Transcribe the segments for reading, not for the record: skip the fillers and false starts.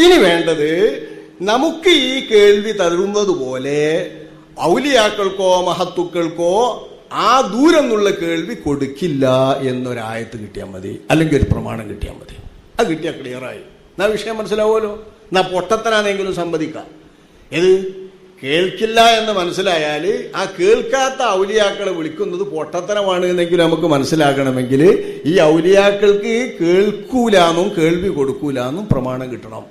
ഇനി വേണ്ടത് നമുക്ക് ഈ കേൾവി തരുന്നത് പോലെ ഔലിയാക്കൾക്കോ മഹത്തുക്കൾക്കോ ആ ദൂരം നിന്നുള്ള കേൾവി കൊടുക്കില്ല എന്നൊരായത്ത് കിട്ടിയാൽ മതി, അല്ലെങ്കിൽ ഒരു പ്രമാണം കിട്ടിയാൽ മതി. അത് കിട്ടിയാൽ ക്ലിയറായി. എന്നാ വിഷയം മനസ്സിലാവുമല്ലോ. എന്നാ പൊട്ടത്തനാണെങ്കിലും സമ്മതിക്കാം. ഇത് കേൾക്കില്ല എന്ന് മനസ്സിലായാൽ ആ കേൾക്കാത്ത ഔലിയാക്കളെ വിളിക്കുന്നത് പൊട്ടത്തനമാണ് എന്നെങ്കിലും നമുക്ക് മനസ്സിലാക്കണമെങ്കിൽ ഈ ഔലിയാക്കൾക്ക് കേൾക്കൂലെന്നും കേൾവി കൊടുക്കൂലെന്നും പ്രമാണം കിട്ടണം.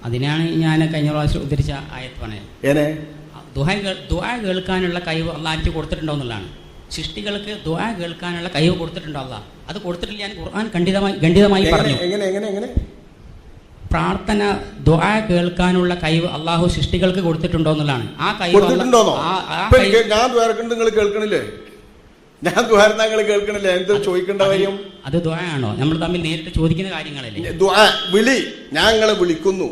അതിനാണ് ഞാൻ കഴിഞ്ഞ പ്രാവശ്യം ഉദ്ധരിച്ച ആയത്ത് പറഞ്ഞത്. ഏനെ ദുആ കേൾക്കാനുള്ള കഴിവ് അള്ളാഹ് കൊടുത്തിട്ടുണ്ടോ എന്നുള്ളതാണ്. സൃഷ്ടികൾക്ക് ദുആ കേൾക്കാനുള്ള കഴിവ് കൊടുത്തിട്ടുണ്ടോ അള്ളാഹ്? അത് കൊടുത്തിട്ടില്ല. ഞാൻ ഖുർആൻ ഖണ്ഡിതമായി പറഞ്ഞു. എങ്ങനെ പ്രാർത്ഥന ദുആ കേൾക്കാനുള്ള കഴിവ് അള്ളാഹു സൃഷ്ടികൾക്ക് കൊടുത്തിട്ടുണ്ടോ എന്നുള്ളതാണ്. ആ കഴിവ് ഞാൻ ദ്വാരക്കുണ്ട്, നിങ്ങൾ കേൾക്കണില്ലേ? ഞാൻ ദ്വാരങ്ങൾ കേൾക്കണില്ലേ? എന്താ ചോദിക്കേണ്ട കാര്യം? അത് ദുആയാണോ? നമ്മൾ തമ്മിൽ നേരിട്ട് ചോദിക്കുന്ന കാര്യങ്ങളല്ലേ? വിളി, ഞാൻ നിങ്ങളെ വിളിക്കുന്നു,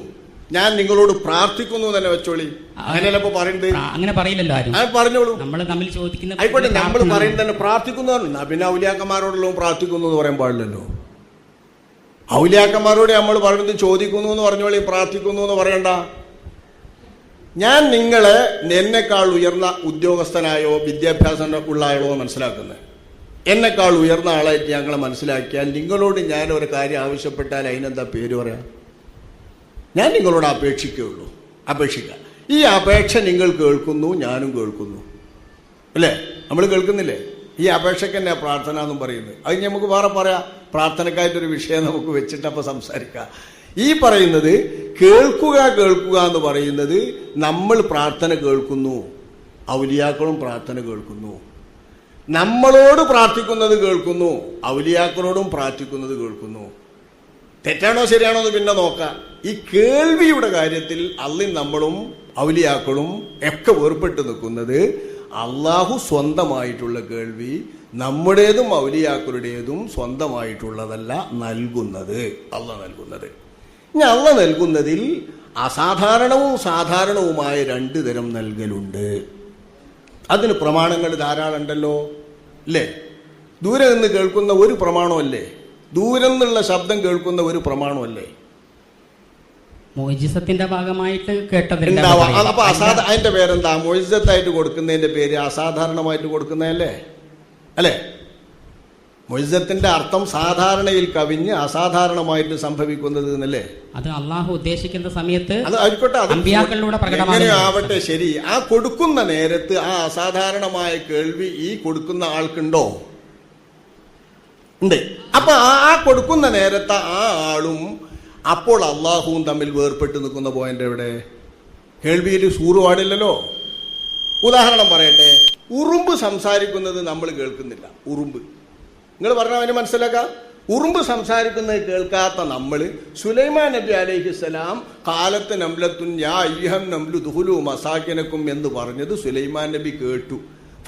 ഞാൻ നിങ്ങളോട് പ്രാർത്ഥിക്കുന്നു തന്നെ വെച്ചോളി. അങ്ങനെയല്ല ഇപ്പൊ പറയുന്നത്. അങ്ങനെ പറയില്ലല്ലോ ആരും. പറഞ്ഞോളൂ. നമ്മൾ തമ്മിൽ ചോദിക്കുന്ന ആയിക്കോട്ടെ. നമ്മൾ പറയുന്നത് തന്നെ പ്രാർത്ഥിക്കുന്നു. പിന്നെ ഔലിയാക്കന്മാരോടെല്ലാം പ്രാർത്ഥിക്കുന്നു എന്ന് പറയാൻ പാടില്ലല്ലോ. ഔലിയാക്കന്മാരോട് നമ്മൾ പറയുന്നത് ചോദിക്കുന്നു എന്ന് പറഞ്ഞോളി, പ്രാർത്ഥിക്കുന്നു എന്ന് പറയണ്ട. ഞാൻ നിങ്ങളെ എന്നെക്കാൾ ഉയർന്ന ഉദ്യോഗസ്ഥനായോ വിദ്യാഭ്യാസം ഉള്ള ആളോ മനസ്സിലാക്കുന്നത്. എന്നെക്കാൾ ഉയർന്ന ആളായിട്ട് ഞങ്ങളെ മനസ്സിലാക്കിയാൽ നിങ്ങളോട് ഞാൻ ഒരു കാര്യം ആവശ്യപ്പെട്ടാൽ അതിനെന്താ പേര് പറയാം? ഞാൻ നിങ്ങളോട് അപേക്ഷിക്കുകയുള്ളൂ. അപേക്ഷിക്കുക. ഈ അപേക്ഷ നിങ്ങൾ കേൾക്കുന്നു, ഞാനും കേൾക്കുന്നു, അല്ലേ? നമ്മൾ കേൾക്കുന്നില്ലേ? ഈ അപേക്ഷയ്ക്ക് തന്നെ പ്രാർത്ഥന എന്നും പറയുന്നത്. അത് നമുക്ക് വേറെ പറയാം. പ്രാർത്ഥനക്കായിട്ടൊരു വിഷയം നമുക്ക് വെച്ചിട്ട് അപ്പോൾ സംസാരിക്കാം. ഈ പറയുന്നത് കേൾക്കുക എന്ന് പറയുന്നത് നമ്മൾ പ്രാർത്ഥന കേൾക്കുന്നു, ഔലിയാക്കളും പ്രാർത്ഥന കേൾക്കുന്നു. നമ്മളോട് പ്രാർത്ഥിക്കുന്നത് കേൾക്കുന്നു, ഔലിയാക്കളോടും പ്രാർത്ഥിക്കുന്നത് കേൾക്കുന്നു. തെറ്റാണോ ശരിയാണോ എന്ന് പിന്നെ നോക്കാം. ഈ കേൾവിയുടെ കാര്യത്തിൽ അള്ളയും നമ്മളും ഔലിയാക്കളും ഒക്കെ വേർപെട്ട് നിൽക്കുന്നത് അള്ളാഹു സ്വന്തമായിട്ടുള്ള കേൾവി നമ്മുടേതും ഔലിയാക്കളുടേതും സ്വന്തമായിട്ടുള്ളതല്ല നൽകുന്നത്, അള്ളാഹ് നൽകുന്നത്. ഇനി അള്ളാഹ് നൽകുന്നതിൽ അസാധാരണവും സാധാരണവുമായ രണ്ട് തരം നൽകലുണ്ട്. അതിന് പ്രമാണങ്ങൾ ധാരാളം ഉണ്ടല്ലോ, അല്ലേ? ദൂരെ നിന്ന് കേൾക്കുന്ന ഒരു പ്രമാണമല്ലേ? ദൂരെ നിന്നുള്ള ശബ്ദം കേൾക്കുന്ന ഒരു പ്രമാണമല്ലേ? മുഅ്ജിസത്തിന്റെ ഭാഗമായിട്ട് കേട്ടതില്ല. അപ്പൊ അതിന്റെ പേരെന്താ? മുഅ്ജിസത്തായിട്ട് കൊടുക്കുന്നതിന്റെ പേര് അസാധാരണമായിട്ട് കൊടുക്കുന്നതല്ലേ? അല്ലേ? മുഅ്ജിസത്തിന്റെ അർത്ഥം സാധാരണയിൽ കവിഞ്ഞ് അസാധാരണമായിട്ട് സംഭവിക്കുന്നത് എന്നല്ലേ? അത് അള്ളാഹു ഉദ്ദേശിക്കുന്ന സമയത്ത് അത് ആയിക്കോട്ടെ, ആവട്ടെ, ശരി. ആ കൊടുക്കുന്ന നേരത്ത് ആ അസാധാരണമായ കേൾവി ഈ കൊടുക്കുന്ന ആൾക്കുണ്ടോ? ഉണ്ട്. അപ്പൊ ആ കൊടുക്കുന്ന നേരത്തെ ആ ആളും അപ്പോൾ അള്ളാഹുവും തമ്മിൽ വേർപെട്ട് നിൽക്കുന്ന പോയിന്റ് എവിടെ? കേൾവിയിൽ സൂറ് പാടില്ലല്ലോ. ഉദാഹരണം പറയട്ടെ. ഉറുമ്പ് സംസാരിക്കുന്നത് നമ്മൾ കേൾക്കുന്നില്ല. ഉറുമ്പ്, നിങ്ങൾ പറഞ്ഞ അവന് മനസ്സിലാക്കാം. ഉറുമ്പ് സംസാരിക്കുന്നത് കേൾക്കാത്ത നമ്മൾ സുലൈമാൻ നബി അലൈഹിസ്സലാം കാലത്ത് നംലത്തുൻ യാ അയ്യുഹൻ നംലു ദുഖുലു മസാകിനക്കും എന്ന് പറഞ്ഞത് സുലൈമാൻ നബി കേട്ടു.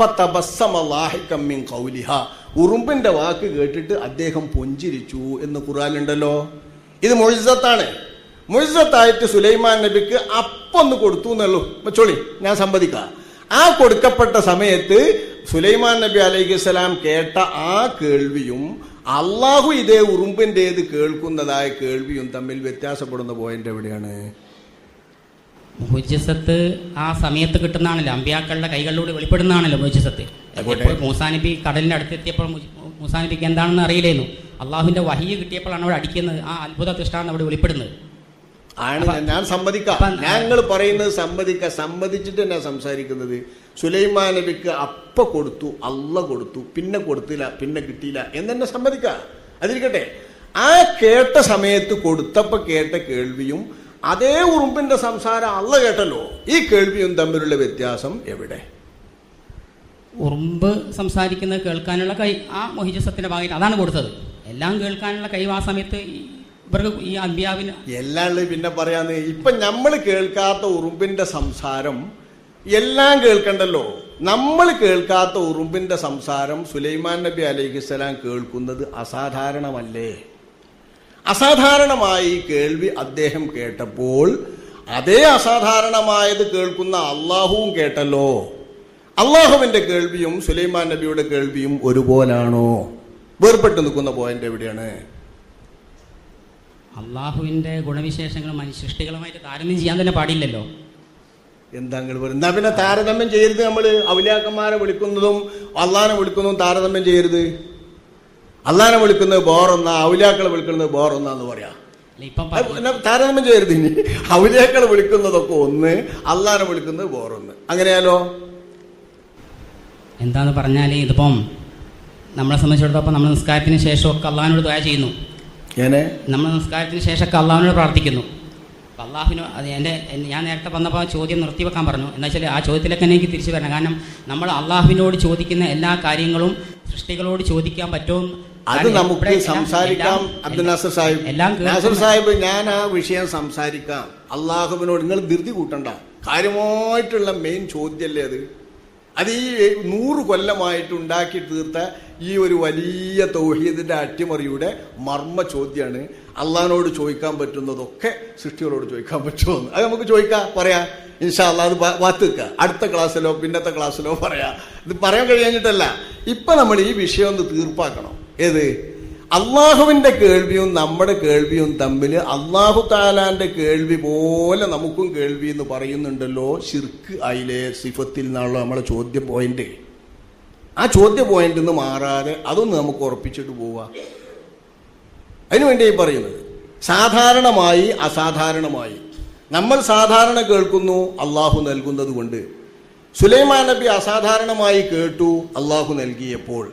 ഫതബസ്സമ ളാഹികം മിൻ ഖൗലിഹാ, ഉറുമ്പിന്റെ വാക്ക് കേട്ടിട്ട് അദ്ദേഹം പുഞ്ചിരിച്ചു എന്ന് ഖുർആനിലുണ്ടല്ലോ. ഇത് മുഅ്ജിസത്താണ്. മുഅ്ജിസത്തായിട്ട് സുലൈമാൻ നബിക്ക് അപ്പൊന്ന് കൊടുത്തു എന്നുള്ളൂ വെച്ചോളി, ഞാൻ സമ്മതിക്കാം. ആ കൊടുക്കപ്പെട്ട സമയത്ത് സുലൈമാൻ നബി അലൈഹിസ്സലാം കേട്ട ആ കേൾവിയും അള്ളാഹു ഇതേ ഉറുമ്പിൻ്റേത് കേൾക്കുന്നതായ കേൾവിയും തമ്മിൽ വ്യത്യാസപ്പെടുന്ന പോയിന്റ് എവിടെയാണ്? മുഅ്ജിസത്ത് ആ സമയത്ത് കിട്ടുന്നതാണല്ലോ, അമ്പിയാക്കളുടെ കൈകളിലൂടെ വെളിപ്പെടുന്നതാണല്ലോ മുഅ്ജിസത്ത്. മൂസാ നബി കടലിന്റെ അടുത്തെത്തിയപ്പോൾ മൂസാ നബിക്ക് എന്താണെന്ന് അറിയില്ലായിരുന്നു. അള്ളാഹുവിന്റെ വഹയ്യ് കിട്ടിയപ്പോഴാണ് അവിടെ അടിക്കുന്നത്. ആ അത്ഭുത ദൃഷ്ടാന്തം അവിടെ വെളിപ്പെടുന്നത്. ഞാൻ സമ്മതിക്കാം. ഞങ്ങൾ പറയുന്നത് സമ്മതിച്ചിട്ട് തന്നെ സംസാരിക്കുന്നത്. സുലൈമാൻ നബിക്ക് അപ്പ കൊടുത്തു, അള്ള കൊടുത്തു, പിന്നെ കൊടുത്തില്ല, പിന്നെ കിട്ടിയില്ല എന്നെ സമ്മതിക്കാം. അതിരിക്കട്ടെ. ആ കേട്ട സമയത്ത് കൊടുത്തപ്പോ കേട്ട കേൾവിയും അതേ ഉറുമ്പിന്റെ സംസാരം അള്ള കേട്ടല്ലോ, ഈ കേൾവിയും തമ്മിലുള്ള വ്യത്യാസം എവിടെ? ഉറുമ്പ് സംസാരിക്കുന്നത് കേൾക്കാനുള്ള കൈ ആ മുഅ്ജിസത്തിന്റെ ഭാഗമായിട്ട് അതാണ് കൊടുത്തത്. എല്ലാം കേൾക്കാനുള്ള കഴിവ് ആ സമയത്ത് ഇവർക്ക് ഈ അമ്പിയാവിന് എല്ലാം പിന്നെ പറയാന്ന്. ഇപ്പൊ നമ്മൾ കേൾക്കാത്ത ഉറുമ്പിന്റെ സംസാരം എല്ലാം കേൾക്കണ്ടല്ലോ. നമ്മൾ കേൾക്കാത്ത ഉറുമ്പിന്റെ സംസാരം സുലൈമാൻ നബി അലൈഹിസ്സലാം കേൾക്കുന്നത് അസാധാരണമല്ലേ? അസാധാരണമായി കേൾവി അദ്ദേഹം കേട്ടപ്പോൾ അതേ അസാധാരണമായത് കേൾക്കുന്ന അള്ളാഹുവും കേട്ടല്ലോ. അള്ളാഹുവിന്റെ കേൾവിയും സുലൈമാൻ നബിയുടെ കേൾവിയും ഒരുപോലാണോ? വേർപെട്ട് നിൽക്കുന്ന പോയിന്റ് എവിടെയാണ്? അള്ളാഹുവിന്റെ ഗുണവിശേഷങ്ങളും സൃഷ്ടികളുമായിട്ട് താരതമ്യം ചെയ്യാൻ തന്നെ പാടില്ലല്ലോ. എന്താ നിങ്ങൾ പറയുന്നത്? എന്നാ പിന്നെ താരതമ്യം ചെയ്യരുത്. നമ്മൾ ഔലിയാക്കന്മാരെ വിളിക്കുന്നതും അള്ളാനെ വിളിക്കുന്നതും താരതമ്യം ചെയ്യരുത്. അള്ളാനെ വിളിക്കുന്നത് ബോറൊന്നാ, ഔലിയാക്കളെ വിളിക്കുന്നത് ബോറൊന്നാന്ന് പറയാ. താരതമ്യം ചെയ്യരുത്. ഇനി ഔലിയാക്കളെ വിളിക്കുന്നതൊക്കെ ഒന്ന്, അള്ളാനെ വിളിക്കുന്നത് ബോറൊന്ന്, അങ്ങനെയാലോ? എന്താന്ന് പറഞ്ഞാൽ ഇതിപ്പം നമ്മളെ സംബന്ധിച്ചിടത്തോളം നമ്മൾ നിസ്കാരത്തിന് ശേഷമൊക്കെ അള്ളാഹിനോട് ദുആ ചെയ്യുന്നു. നമ്മൾ നിസ്കാരത്തിന് ശേഷമൊക്കെ അള്ളാഹിനോട് പ്രാർത്ഥിക്കുന്നു. അപ്പം അള്ളാഹുവിന് അത് ഞാൻ നേരത്തെ വന്നപ്പോൾ ചോദ്യം നിർത്തിവെക്കാൻ പറഞ്ഞു. എന്താ വെച്ചാൽ ആ ചോദ്യത്തിലേക്ക് എനിക്ക് തിരിച്ചു വരണം. കാരണം നമ്മൾ അള്ളാഹുവിനോട് ചോദിക്കുന്ന എല്ലാ കാര്യങ്ങളും സൃഷ്ടികളോട് ചോദിക്കാൻ പറ്റും. അത് നമുക്ക് സംസാരിക്കാം. അബ്ദുൽ നാസർ സാഹിബ്, ഞാൻ ആ വിഷയം സംസാരിക്കാം. അള്ളാഹുവിനോട് നിങ്ങൾ ധൃതി കൂട്ടണ്ട. കാര്യമായിട്ടുള്ള മെയിൻ ചോദ്യമല്ലേ അത്. അത് ഈ 100 കൊല്ലമായിട്ട് ഉണ്ടാക്കി തീർത്ത ഈ ഒരു വലിയ തൗഹീദിന്റെ അട്ടിമറിയുടെ മർമ്മ ചോദ്യമാണ്. അള്ളാഹിനോട് ചോദിക്കാൻ പറ്റുന്നതൊക്കെ സൃഷ്ടികളോട് ചോദിക്കാൻ പറ്റുമോ? അത് നമുക്ക് ചോദിക്കാം, പറയാം. ഇൻഷാ അള്ളാഹ് അത് വാത്ത് വെക്കുക. അടുത്ത ക്ലാസ്സിലോ പിന്നത്തെ ക്ലാസ്സിലോ പറയാം. ഇത് പറയാൻ കഴിയാഞ്ഞിട്ടല്ല. ഇപ്പൊ നമ്മൾ ഈ വിഷയം ഒന്ന് തീർപ്പാക്കണം. ഏത്? അള്ളാഹുവിന്റെ കേൾവിയും നമ്മുടെ കേൾവിയും തമ്മിൽ അള്ളാഹു താലാന്റെ കേൾവി പോലെ നമുക്കും കേൾവി എന്ന് പറയുന്നുണ്ടല്ലോ. ശിർക്ക് ആയില്ലേ സിഫത്തിൽ നിന്നുള്ള നമ്മളെ ചോദ്യ പോയിന്റ്. ആ ചോദ്യ പോയിന്റ് നിന്ന് മാറാതെ അതൊന്ന് നമുക്ക് ഉറപ്പിച്ചിട്ട് പോവാ. അതിനുവേണ്ടി പറയുന്നത് സാധാരണമായി അസാധാരണമായി നമ്മൾ സാധാരണ കേൾക്കുന്നു അള്ളാഹു നൽകുന്നത് കൊണ്ട്. സുലൈമാൻ നബി അസാധാരണമായി കേട്ടു അള്ളാഹു നൽകിയപ്പോൾ.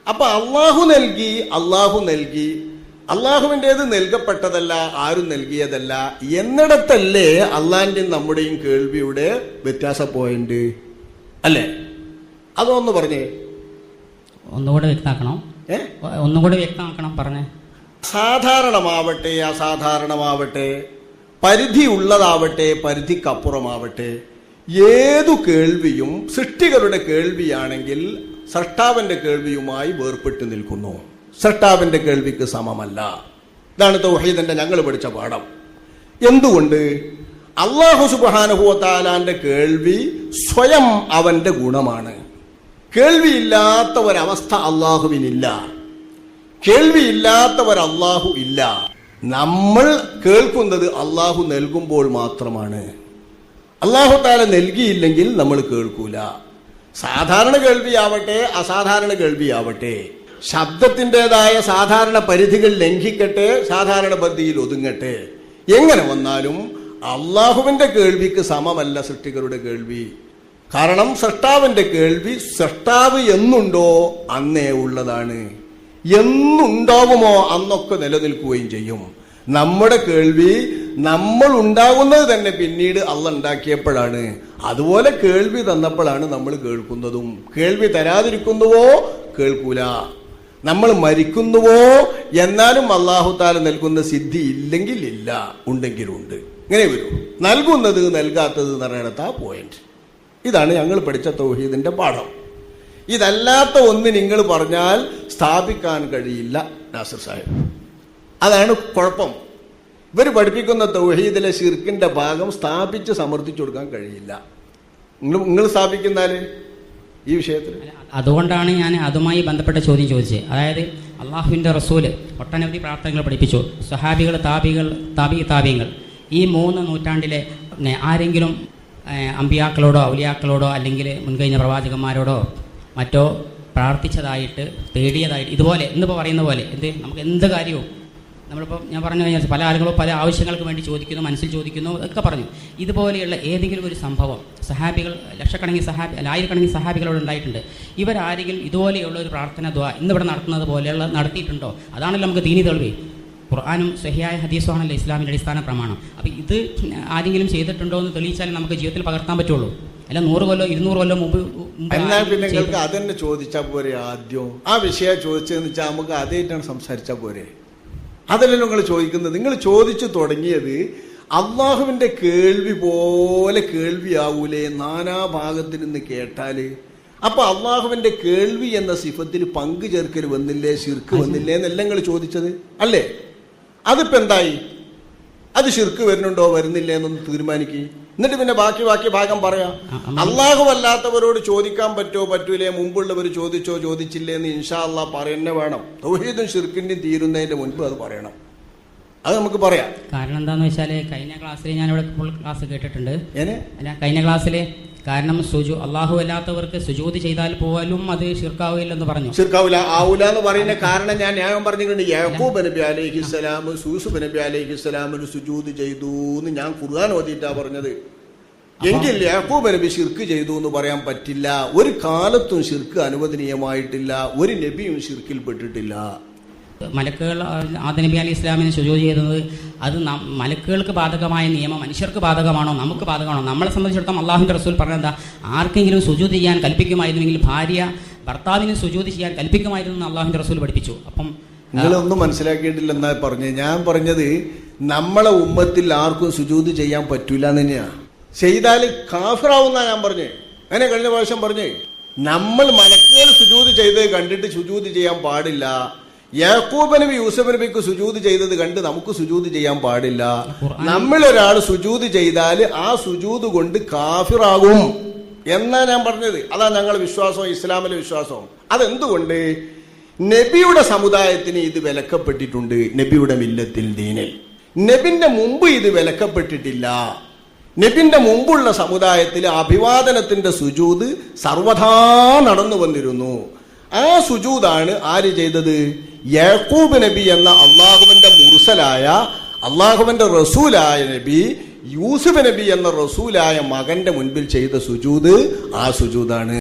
അപ്പൊ അള്ളാഹു നൽകി അള്ളാഹുവിൻ്റെത് നൽകപ്പെട്ടതല്ല, ആരും നൽകിയതല്ല എന്നിടത്തല്ലേ അള്ളാഹിൻ്റെയും നമ്മുടെയും കേൾവിയുടെ വ്യത്യാസ പോയിന്റ് അല്ലേ? അതൊന്ന് പറഞ്ഞേ. ഒന്നുകൂടെ വ്യക്തമാക്കണം പറഞ്ഞേ. സാധാരണമാവട്ടെ അസാധാരണമാവട്ടെ, പരിധി ഉള്ളതാവട്ടെ പരിധിക്കപ്പുറമാവട്ടെ, ഏതു കേൾവിയും സൃഷ്ടികളുടെ കേൾവിയാണെങ്കിൽ സൃഷ്ടാവിന്റെ കേൾവിയുമായി വേർപെട്ട് നിൽക്കുന്നു. സൃഷ്ടാവിന്റെ കേൾവിക്ക് സമമല്ല. ഇതാണ് തൗഹീദിന്റെ ഞങ്ങൾ പഠിച്ച പാഠം. എന്തുകൊണ്ട്? അല്ലാഹു സുബ്ഹാനഹു വ തആലാന്റെ കേൾവി സ്വയം അവന്റെ ഗുണമാണ്. കേൾവിയില്ലാത്ത ഒരവസ്ഥ അള്ളാഹുവിനില്ല. കേൾവിയില്ലാത്ത ഒരല്ലാഹു ഇല്ല. നമ്മൾ കേൾക്കുന്നത് അള്ളാഹു നൽകുമ്പോൾ മാത്രമാണ്. അല്ലാഹു തആല നൽകിയില്ലെങ്കിൽ നമ്മൾ കേൾക്കൂല. സാധാരണ കേൾവിയാവട്ടെ അസാധാരണ കേൾവിയാവട്ടെ, ശബ്ദത്തിൻ്റെതായ സാധാരണ പരിധികൾ ലംഘിക്കട്ടെ, സാധാരണ പരിധിയിൽ ഒതുങ്ങട്ടെ, എങ്ങനെ വന്നാലും അള്ളാഹുവിന്റെ കേൾവിക്ക് സമമല്ല സൃഷ്ടികളുടെ കേൾവി. കാരണം സൃഷ്ടാവിന്റെ കേൾവി സൃഷ്ടാവ് എന്നുണ്ടോ അന്നേ ഉള്ളതാണ്. എന്നുണ്ടാവുമോ അന്നൊക്കെ നിലനിൽക്കുകയും ചെയ്യും. നമ്മുടെ കേൾവി നമ്മൾ ഉണ്ടാകുന്നത് തന്നെ പിന്നീട് അള്ളാഹ് ഉണ്ടാക്കിയപ്പോഴാണ്. അതുപോലെ കേൾവി തന്നപ്പോഴാണ് നമ്മൾ കേൾക്കുന്നതും. കേൾവി തരാതിരിക്കുന്നുവോ കേൾക്കൂല. നമ്മൾ മരിക്കുന്നുവോ എന്നാലും അല്ലാഹു തആല നൽകുന്ന സിദ്ധി ഇല്ലെങ്കിൽ ഇല്ല, ഉണ്ടെങ്കിലുണ്ട്. ഇങ്ങനെ വരും. നൽകുന്നത് നൽകാത്തത് എന്ന് പറയുന്നത് പോയിന്റ്. ഇതാണ് ഞങ്ങൾ പഠിച്ച തൗഹീദിന്റെ പാഠം. ഇതല്ലാത്ത ഒന്ന് നിങ്ങൾ പറഞ്ഞാൽ സ്ഥാപിക്കാൻ കഴിയില്ല നാസർ സാഹിബ്. അതാണ് കുഴപ്പം. ഇവർ പഠിപ്പിക്കുന്ന തൗഹീദിലെ ശിർക്കിന്റെ ഭാഗം സ്ഥാപിച്ച് സമർത്ഥിച്ചു കൊടുക്കാൻ കഴിയില്ല. നിങ്ങൾ സ്ഥാപിക്കുന്നാല് ഈ വിഷയത്തിൽ. അതുകൊണ്ടാണ് ഞാൻ അതുമായി ബന്ധപ്പെട്ട ചോദ്യം ചോദിച്ചത്. അതായത് അള്ളാഹുവിൻ്റെ റസൂല് ഒട്ടനവധി പ്രാർത്ഥനകൾ പഠിപ്പിച്ചു. സഹാബികൾ, താബികൾ ഈ 3 നൂറ്റാണ്ടിലെ ആരെങ്കിലും അമ്പിയാക്കളോടോ ഔലിയാക്കളോടോ അല്ലെങ്കിൽ മുൻകഴിഞ്ഞ പ്രവാചകന്മാരോടോ മറ്റോ പ്രാർത്ഥിച്ചതായിട്ട്, തേടിയതായിട്ട്, ഇതുപോലെ ഇന്നിപ്പോൾ പറയുന്ന പോലെ നമുക്ക് എന്ത് കാര്യവും നമ്മളിപ്പോൾ ഞാൻ പറഞ്ഞു കഴിഞ്ഞാൽ പല ആളുകളും പല ആവശ്യങ്ങൾക്ക് വേണ്ടി ചോദിക്കുന്നു, മനസ്സിൽ ചോദിക്കുന്നു ഒക്കെ പറഞ്ഞു. ഇതുപോലെയുള്ള ഏതെങ്കിലും ഒരു സംഭവം സഹാബികൾ, ആയിരക്കണക്കിന് സഹാബികളോട് ഉണ്ടായിട്ടുണ്ട്. ഇവരാരെങ്കിലും ഇതുപോലെയുള്ള ഒരു പ്രാർത്ഥന ദുആ ഇന്നിവിടെ നടത്തുന്നത് പോലെയുള്ള നടത്തിയിട്ടുണ്ടോ? അതാണല്ലോ നമുക്ക് ദീനി തെളിവ്. ഖുർആനും സ്വഹിയായ ഹദീസുമാണല്ലോ ഇസ്ലാമിൻ്റെ അടിസ്ഥാന പ്രമാണം. അപ്പോൾ ഇത് ആരെങ്കിലും ചെയ്തിട്ടുണ്ടോ എന്ന് തെളിയിച്ചാലേ നമുക്ക് ജീവിതത്തിൽ പകർത്താൻ പറ്റുള്ളൂ. അല്ല 100 കൊല്ലോ 200 കൊല്ലോ മുമ്പ്. എന്നാൽ പിന്നെ നിങ്ങൾക്ക് അതന്നെ ചോദിച്ചാൽ പോരെ? ആദ്യം ആ വിഷയം ചോദിച്ചതെന്ന് വെച്ചാൽ നമുക്ക് അതേറ്റാണ് സംസാരിച്ചാൽ പോരെ? അതല്ലല്ലോ നിങ്ങൾ ചോദിക്കുന്നത്. നിങ്ങൾ ചോദിച്ചു തുടങ്ങിയത് അള്ളാഹുവിന്റെ കേൾവി പോലെ കേൾവിയാവൂലേ നാനാഭാഗത്തിൽ നിന്ന് കേട്ടാല്? അപ്പൊ അള്ളാഹുവിന്റെ കേൾവി എന്ന സിഫത്തിൽ പങ്കു ചേർക്കൽ വന്നില്ലേ, ശിർക്ക് വന്നില്ലേ എന്നല്ല നിങ്ങൾ ചോദിച്ചത് അല്ലേ? അതിപ്പോ എന്തായി? അത് ശിർക്ക് വരുന്നുണ്ടോ വരുന്നില്ലേ എന്നൊന്ന് തീരുമാനിക്കുക. എന്നിട്ട് പിന്നെ ബാക്കി ഭാഗം പറയാം. അള്ളാഹു അല്ലാത്തവരോട് ചോദിക്കാൻ പറ്റൂലേ? മുമ്പുള്ളവർ ചോദിച്ചോ ചോദിച്ചില്ലേ എന്ന് ഇൻഷാ അള്ളാഹ് പറയുന്നേ വേണം. തൗഹീദും ശിർക്കിന്റെയും തീരുന്നതിന്റെ മുൻപ് അത് പറയണം. അത് നമുക്ക് പറയാം. കാരണം എന്താന്ന് വെച്ചാൽ കഴിഞ്ഞ ക്ലാസ്സിൽ ഞാനിവിടെ ഫുൾ ക്ലാസ് കേട്ടിട്ടുണ്ട്. അല്ല, കഴിഞ്ഞ ക്ലാസ്സിൽ കാരണം അള്ളാഹു അല്ലാത്തവർക്ക് സുജൂദ് ചെയ്താൽ പോലും അത് ശിർക്കാവില്ലെന്ന് പറഞ്ഞു. ശിർക്കാവില്ല ആവൂല എന്ന് പറയുന്ന കാരണം ഞാൻ ന്യായം പറഞ്ഞിട്ടുണ്ട്. യാക്കൂബ് നബി അലൈഹിസ്സലാം യൂസുഫ് നബി അലൈഹിസ്സലാമിന് സുജൂദ് ചെയ്തു എന്ന് ഞാൻ ഖുർആൻ ഓതിയിട്ടാ പറഞ്ഞത്. എങ്കിൽ യാക്കൂബ് നബി ശിർക്ക് ചെയ്തു എന്ന് പറയാൻ പറ്റില്ല. ഒരു കാലത്തും ശിർക്ക് അനുവദനീയമായിട്ടില്ല. ഒരു നബിയും ശിർക്കിൽ പെട്ടിട്ടില്ല. മലക്കുകൾ ആദം നബി അലൈഹി ഇസ്ലാമിനെ സുജൂദ് ചെയ്തത് അത് മലക്കുകൾക്ക് ബാധകമായ നിയമം മനുഷ്യർക്ക് ബാധകമാണോ നമുക്ക് ബാധകമാണോ? നമ്മളെ സംബന്ധിച്ചിടത്തോളം അള്ളാഹുവിൻ്റെ റസൂൽ പറഞ്ഞെന്താ, ആർക്കെങ്കിലും സുജൂദ് ചെയ്യാൻ കൽപ്പിക്കുമായിരുന്നെങ്കിൽ ഭാര്യ ഭർത്താവിന് സുജൂദ് ചെയ്യാൻ കൽപ്പിക്കുമായിരുന്നു എന്ന് അള്ളാഹുവിൻ്റെ റസൂൽ പഠിപ്പിച്ചു. അപ്പം നിങ്ങളൊന്നും മനസ്സിലാക്കിയിട്ടില്ലെന്നാ പറഞ്ഞത്. ഞാൻ പറഞ്ഞത് നമ്മളെ ഉമ്മത്തിൽ ആർക്കും സുജൂദ് ചെയ്യാൻ പറ്റൂല എന്ന് തന്നെയാ. ചെയ്താൽ കാഫിറാവുന്നാ ഞാൻ പറഞ്ഞേ. അങ്ങനെ കഴിഞ്ഞ പ്രാവശ്യം പറഞ്ഞേ, നമ്മൾ മലക്കുകൾ സുജൂദ് ചെയ്ത് കണ്ടിട്ട് സുജൂദ് ചെയ്യാൻ പാടില്ല. യാക്കൂബ് നബി യൂസഫ് നബിക്ക് സുജൂദ് ചെയ്തത് കണ്ട് നമുക്ക് സുജൂദ് ചെയ്യാൻ പാടില്ല. നമ്മളൊരാൾ സുജൂദ് ചെയ്താൽ ആ സുജൂദ് കൊണ്ട് കാഫിറാകും എന്നാ ഞാൻ പറഞ്ഞത്. അതാ ഞങ്ങളുടെ വിശ്വാസവും ഇസ്ലാമിലെ വിശ്വാസവും. അതെന്തുകൊണ്ട്? നബിയുടെ സമുദായത്തിന് ഇത് വിലക്കപ്പെട്ടിട്ടുണ്ട്. നബിയുടെ മില്ലത്തിൽ ദീനിൽ നബിന്റെ മുമ്പ് ഇത് വിലക്കപ്പെട്ടിട്ടില്ല. നബിന്റെ മുമ്പുള്ള സമുദായത്തിൽ അഭിവാദനത്തിന്റെ സുജൂദ് സർവഥാ നടന്നു വന്നിരുന്നു. ആ സുജൂദാണ് ആര് ചെയ്തത്? യാക്കൂബ് നബി എന്ന അള്ളാഹുവിന്റെ മുർസലായ അള്ളാഹുവിന്റെ റസൂലായ നബി യൂസുഫ് നബി എന്ന റസൂലായ മകന്റെ മുൻപിൽ ചെയ്ത സുജൂദ് ആ സുജൂദാണ്.